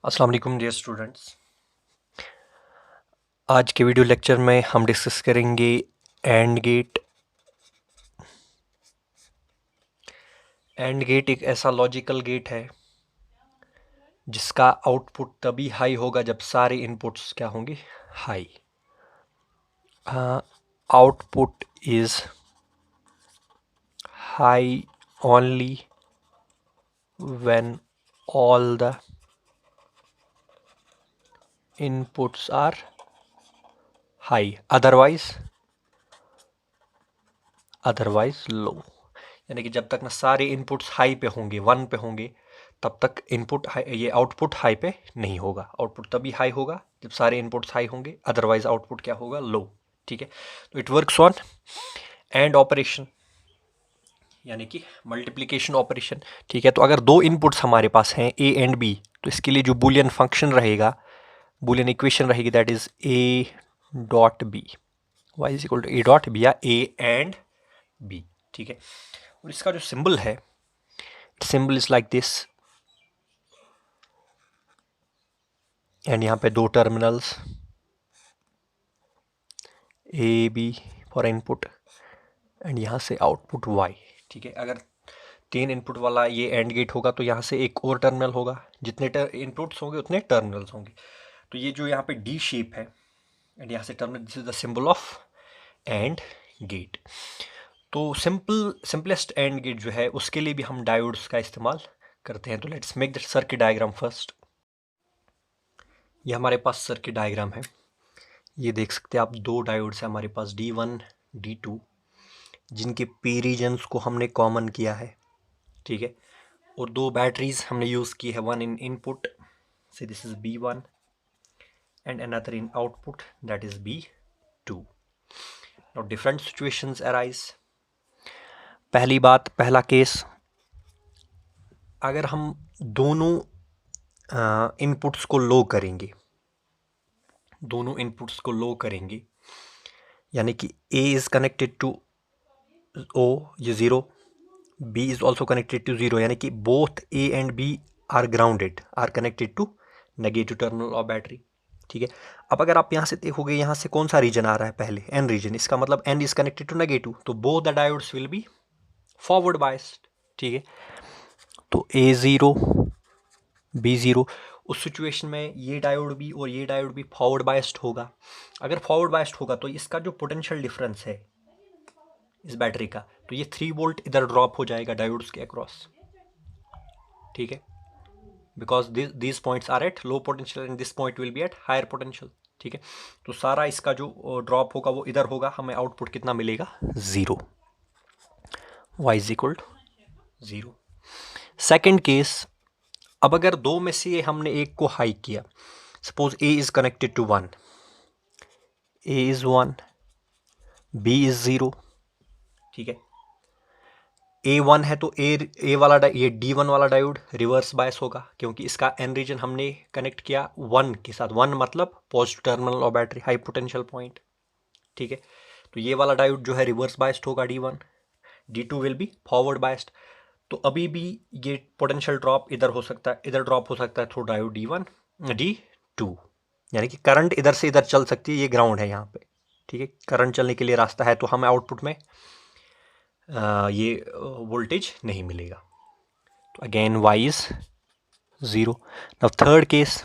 अस्सलाम वालेकुम dear students. आज के वीडियो लेक्चर में हम डिस्कस करेंगे एंड गेट। एंड गेट एक ऐसा लॉजिकल गेट है जिसका आउटपुट तभी हाई होगा जब सारे इनपुट्स क्या होंगे, high. Output is high only when all the inputs are high, otherwise low. यानी कि जब तक ना सारे इनपुट्स हाई पे होंगे, 1 पे होंगे, तब तक ये आउटपुट हाई पे नहीं होगा। आउटपुट तभी हाई होगा जब सारे इनपुट्स हाई होंगे, अदरवाइज आउटपुट क्या होगा, लो। ठीक है, तो it works on and operation, यानी कि मल्टीप्लिकेशन ऑपरेशन। ठीक है, तो अगर दो इनपुट्स हमारे पास हैं ए एंड बी, तो इसके लिए जो बूलियन फंक्शन रहेगा, बूलियन इक्वेशन रहेगी, that is A dot B, Y is equal to A dot B, या ए एंड बी। ठीक है, और इसका जो सिंबल है, symbol is like this, and यहाँ पे दो terminals A B for input, and यहाँ से आउटपुट वाई। ठीक है, अगर 3 इनपुट वाला ये एंड गेट होगा तो यहाँ से एक और टर्मिनल होगा, जितने इनपुट्स होंगे उतने टर्मिनल्स होंगे। तो ये जो यहाँ पे डी शेप है, एंड यहाँ से terminal, this is the symbol of and gate. तो सिंपलेस्ट एंड गेट जो है उसके लिए भी हम डायोड्स का इस्तेमाल करते हैं। तो let's make the circuit diagram first. ये हमारे पास सर्किट डायग्राम है, ये देख सकते हैं आप, दो डायोड्स हैं हमारे पास, D1 D2, जिनके पी रीजन्स को हमने कॉमन किया है। ठीक है, और दो बैटरीज हमने यूज़ की है, वन इन इनपुट से this is B1 and another in output that is B2। Now different situations arise. पहली बात, पहला केस, अगर हम दोनों इनपुट्स को लो करेंगे, दोनों इनपुट्स को लो करेंगे, यानी कि A is connected to O, ये 0, B is also connected to 0, यानी कि both A and B are grounded, are connected to negative terminal of battery. ठीक है, अब अगर आप यहाँ से देखोगे, यहाँ से कौन सा रीजन आ रहा है पहले, N रीजन, इसका मतलब N is connected to negative, तो both the diodes will be forward biased. ठीक है, तो A0 B0, उस सिचुएशन में ये डायोड भी और ये डायोड भी फॉरवर्ड बायस्ड होगा। अगर फॉरवर्ड बायस्ड होगा तो इसका जो पोटेंशियल डिफरेंस है इस बैटरी का, तो ये 3 वोल्ट इधर ड्रॉप हो जाएगा डायोड्स के अक्रॉस। ठीक है, because this points are at low potential and this point will be at higher potential. ठीक है, तो सारा इसका जो ड्रॉप होगा वो इधर होगा, हमें आउटपुट कितना मिलेगा, 0, y is equal to 0। Second case, अब अगर दो में से हमने एक को हाई किया, suppose A is connected to 1, A is 1, B is 0। ठीक है, A1 है तो A वाला ये D1 वाला डायोड रिवर्स बायस होगा, क्योंकि इसका N रीजन हमने कनेक्ट किया 1 के साथ, 1 मतलब positive terminal of battery, high potential point. ठीक है, तो ये वाला डायोड जो है रिवर्स बायस्ड होगा D1, D2 will be forward biased. तो अभी भी ये पोटेंशियल ड्रॉप इधर हो सकता है, इधर ड्रॉप हो सकता है थ्रू डायोड D1 D2, यानी कि करंट इधर से इधर चल सकती है, ये ग्राउंड है यहाँ पे। ठीक है, करंट चलने के लिए रास्ता है, तो हमें आउटपुट में ये वोल्टेज नहीं मिलेगा। तो again y is 0। Now third case,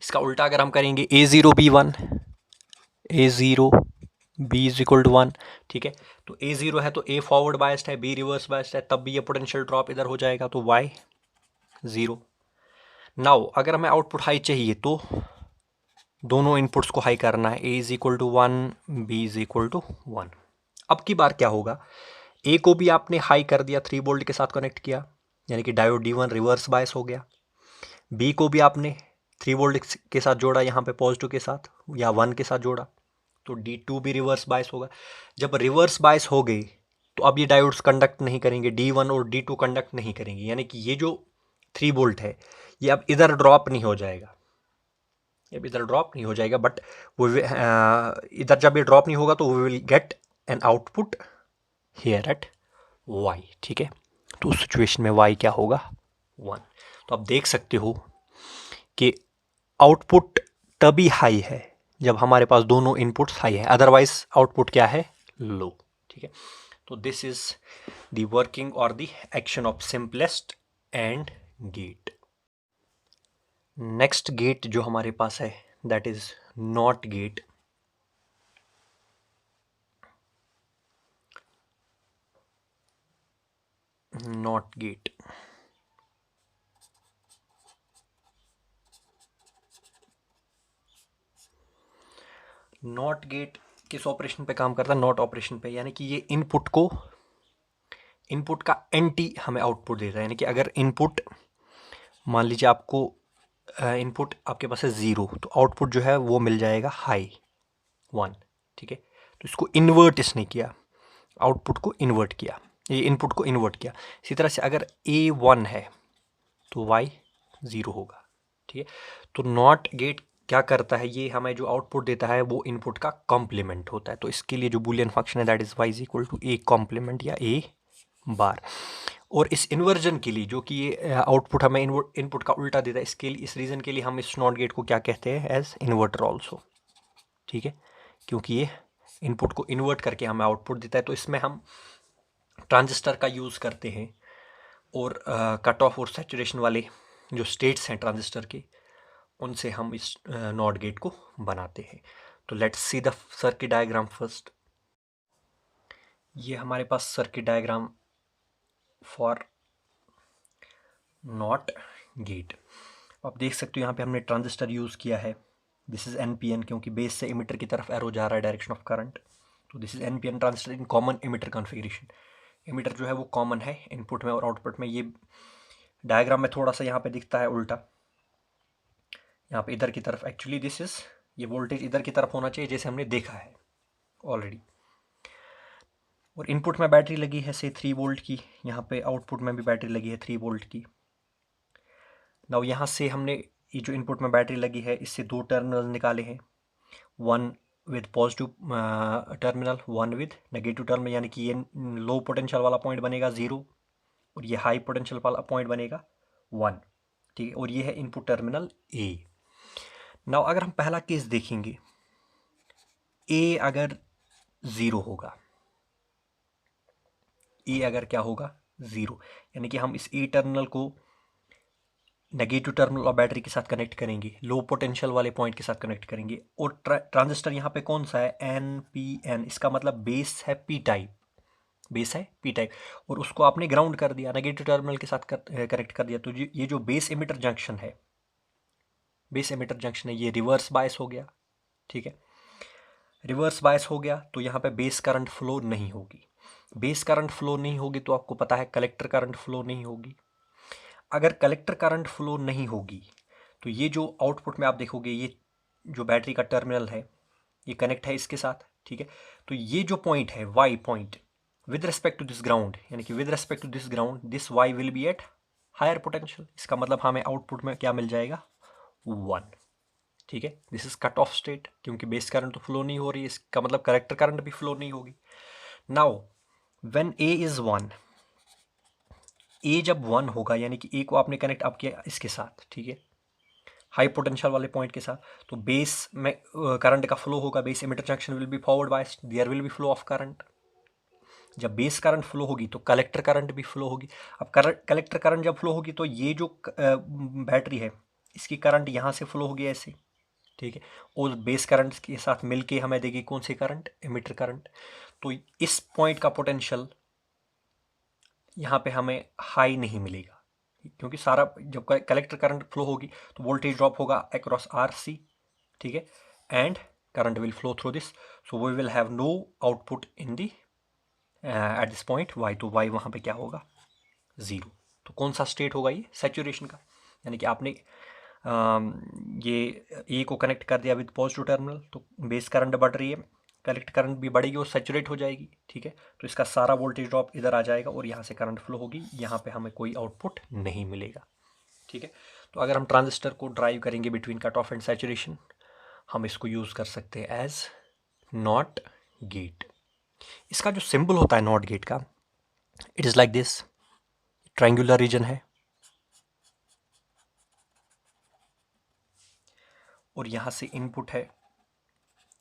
इसका उल्टा अगर हम करेंगे, A0 B1, A0 B is equal to 1। ठीक है, तो A0 है तो A फॉरवर्ड बायस्ड है, B रिवर्स बायस्ड है, तब भी ये पोटेंशियल ड्रॉप इधर हो जाएगा, तो y 0। नाउ अगर हमें आउटपुट हाई चाहिए तो दोनों इनपुट्स को हाई करना है, A is equal to 1, B is equal to 1। अब की बार क्या होगा, A को भी आपने हाई कर दिया, 3 वोल्ट के साथ कनेक्ट किया, यानी कि डायोड D1 रिवर्स बायस हो गया। B को भी आपने 3 वोल्ट के साथ जोड़ा, यहाँ पे पॉजिटिव के साथ या 1 के साथ जोड़ा, तो D2 भी रिवर्स बायस होगा। जब रिवर्स बायस हो गई तो अब ये डायोड्स कंडक्ट नहीं करेंगे, D1 और D2 कंडक्ट नहीं करेंगे, यानी कि ये जो 3 वोल्ट है ये अब इधर ड्रॉप नहीं हो जाएगा, अब इधर ड्रॉप नहीं हो जाएगा, बट वो इधर जब ये ड्रॉप नहीं होगा तो we will get an output here at y। ठीक है, तो उस सिचुएशन में y क्या होगा, 1। तो आप देख सकते हो कि आउटपुट तभी हाई है जब हमारे पास दोनों इनपुट्स हाई है, अदरवाइज आउटपुट क्या है, लो। ठीक है, तो दिस इज द वर्किंग और the action of simplest and gate. Next gate जो हमारे पास है that is not gate. Not gate not gate किस ऑपरेशन पे काम करता है, नॉट ऑपरेशन पे, यानी कि ये इनपुट का एंटी हमें आउटपुट देता है। यानी कि अगर इनपुट मान लीजिए आपको इनपुट आपके पास है 0, तो आउटपुट जो है वो मिल जाएगा हाई 1। ठीक है, तो इसको इन्वर्ट इसने किया, आउटपुट को इन्वर्ट किया, ये इनपुट को इन्वर्ट किया। इसी तरह से अगर A 1 है तो Y 0 होगा। ठीक है, तो नॉट गेट क्या करता है, ये हमें जो आउटपुट देता है वो इनपुट का कॉम्प्लीमेंट होता है। तो इसके लिए जो बूलियन फंक्शन है that is y is equal to a complement या a बार। और इस इन्वर्जन के लिए जो कि ये आउटपुट हमें इनपुट का उल्टा देता है, इसके लिए, इस रीज़न के लिए हम इस नॉट गेट को क्या कहते हैं, एज इन्वर्टर ऑल्सो। ठीक है, क्योंकि ये इनपुट को इन्वर्ट करके हमें आउटपुट देता है। तो इसमें हम ट्रांजिस्टर का यूज़ करते हैं और कट ऑफ और सैचुरेशन वाले जो स्टेट्स हैं ट्रांजिस्टर के, उनसे हम इस नॉट गेट को बनाते हैं। तो let's see the circuit diagram first. ये हमारे पास circuit diagram for NOT gate. आप देख सकते हो यहाँ पे हमने ट्रांजिस्टर यूज़ किया है। दिस इज़ NPN, क्योंकि बेस से इमिटर की तरफ एरो जा रहा है डायरेक्शन ऑफ करंट। तो this is NPN transistor in common emitter configuration. Emitter जो है वो कॉमन है इनपुट में और आउटपुट में। ये डायग्राम में थोड़ा सा यहाँ पे दिखता है उल्टा, यहाँ पे इधर की तरफ। एक्चुअली दिस इज़, ये वोल्टेज इधर की तरफ होना चाहिए जैसे हमने देखा है ऑलरेडी। और इनपुट में बैटरी लगी है से 3 वोल्ट की, यहाँ पे आउटपुट में भी बैटरी लगी है 3 वोल्ट की। नाउ यहाँ से हमने ये जो इनपुट में बैटरी लगी है इससे 2 टर्मिनल निकाले हैं, one with positive terminal, one with negative terminal. यानी कि ये लो पोटेंशियल वाला पॉइंट बनेगा 0 और ये हाई पोटेंशियल वाला पॉइंट बनेगा 1। ठीक है, और ये है इनपुट टर्मिनल A। नाउ अगर हम पहला केस देखेंगे, A अगर 0 होगा, A अगर क्या होगा, 0, यानी कि हम इस A टर्मिनल को नेगेटिव टर्मिनल और बैटरी के साथ कनेक्ट करेंगे, लो पोटेंशियल वाले पॉइंट के साथ कनेक्ट करेंगे। और ट्रांजिस्टर यहाँ पे कौन सा है, NPN, इसका मतलब बेस है P टाइप, बेस है P टाइप, और उसको आपने ग्राउंड कर दिया, नेगेटिव टर्मिनल के साथ कनेक्ट कर दिया। तो ये जो बेस एमिटर जंक्शन है, बेस एमिटर जंक्शन है, ये रिवर्स बायस हो गया। ठीक है, रिवर्स बायस हो गया तो यहाँ पे बेस करंट फ्लो नहीं होगी। बेस करंट फ्लो नहीं होगी तो आपको पता है कलेक्टर करंट फ्लो नहीं होगी। अगर कलेक्टर करंट फ्लो नहीं होगी तो ये जो आउटपुट में आप देखोगे, ये जो बैटरी का टर्मिनल है ये कनेक्ट है इसके साथ। ठीक है, तो ये जो पॉइंट है Y point with respect to this ground, यानी कि with respect to this ground this Y will be at higher potential. इसका मतलब हमें आउटपुट में क्या मिल जाएगा, 1। ठीक है, this is cut off state, क्योंकि बेस करंट तो फ्लो नहीं हो रही है, इसका मतलब कलेक्टर करंट भी फ्लो नहीं होगी। Now when A is 1, A जब 1 होगा, यानी कि A को आपने कनेक्ट आप किया इसके साथ, ठीक है, हाई पोटेंशियल वाले पॉइंट के साथ, तो बेस में करंट का फ्लो होगा, base emitter junction will be forward biased, there will be flow of current. जब बेस करंट फ्लो होगी तो कलेक्टर करंट भी फ्लो होगी। अब कलेक्टर करंट जब फ्लो होगी तो ये जो बैटरी है इसकी करंट यहाँ से फ्लो होगी ऐसे। ठीक है, और बेस करंट के साथ मिलके हमें देगी कौन सी करंट, एमिटर करंट। तो इस पॉइंट का पोटेंशियल यहाँ पे हमें हाई नहीं मिलेगा, क्योंकि सारा जब कलेक्टर करंट फ्लो होगी तो वोल्टेज ड्रॉप होगा अक्रॉस RC। ठीक है, and current will flow through this, so we will have no output in the at this point Y। तो Y वहाँ पे क्या होगा, 0। तो कौन सा स्टेट होगा, ये सैचुरेशन का। यानी कि आपने ये A को कनेक्ट कर दिया विद पॉजिटिव टर्मिनल, तो बेस करंट बढ़ रही है, कलेक्ट करंट भी बढ़ेगी और सैचुरेट हो जाएगी। ठीक है, तो इसका सारा वोल्टेज ड्रॉप इधर आ जाएगा और यहाँ से करंट फ्लो होगी, यहाँ पे हमें कोई आउटपुट नहीं मिलेगा। ठीक है, तो अगर हम ट्रांजिस्टर को ड्राइव करेंगे between cut off and saturation, हम इसको यूज़ कर सकते हैं एज नॉट गेट। इसका जो सिंबल होता है नॉट गेट का, it is like this, triangular region है, और यहाँ से इनपुट है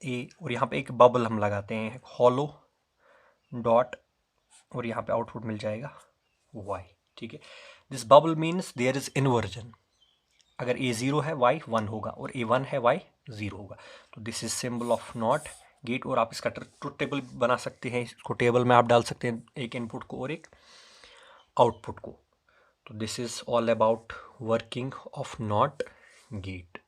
ए, और यहाँ पे एक बबल हम लगाते हैं हॉलो डॉट, और यहाँ पे आउटपुट मिल जाएगा y, ठीक है। This bubble means there is inversion. अगर a 0 है y 1 होगा, और a 1 है y 0 होगा। तो this is symbol of not gate. और आप इसका ट्रुथ टेबल बना सकते हैं, इसको टेबल में आप डाल सकते हैं एक इनपुट को और एक आउटपुट को। तो this is all about working of not gate.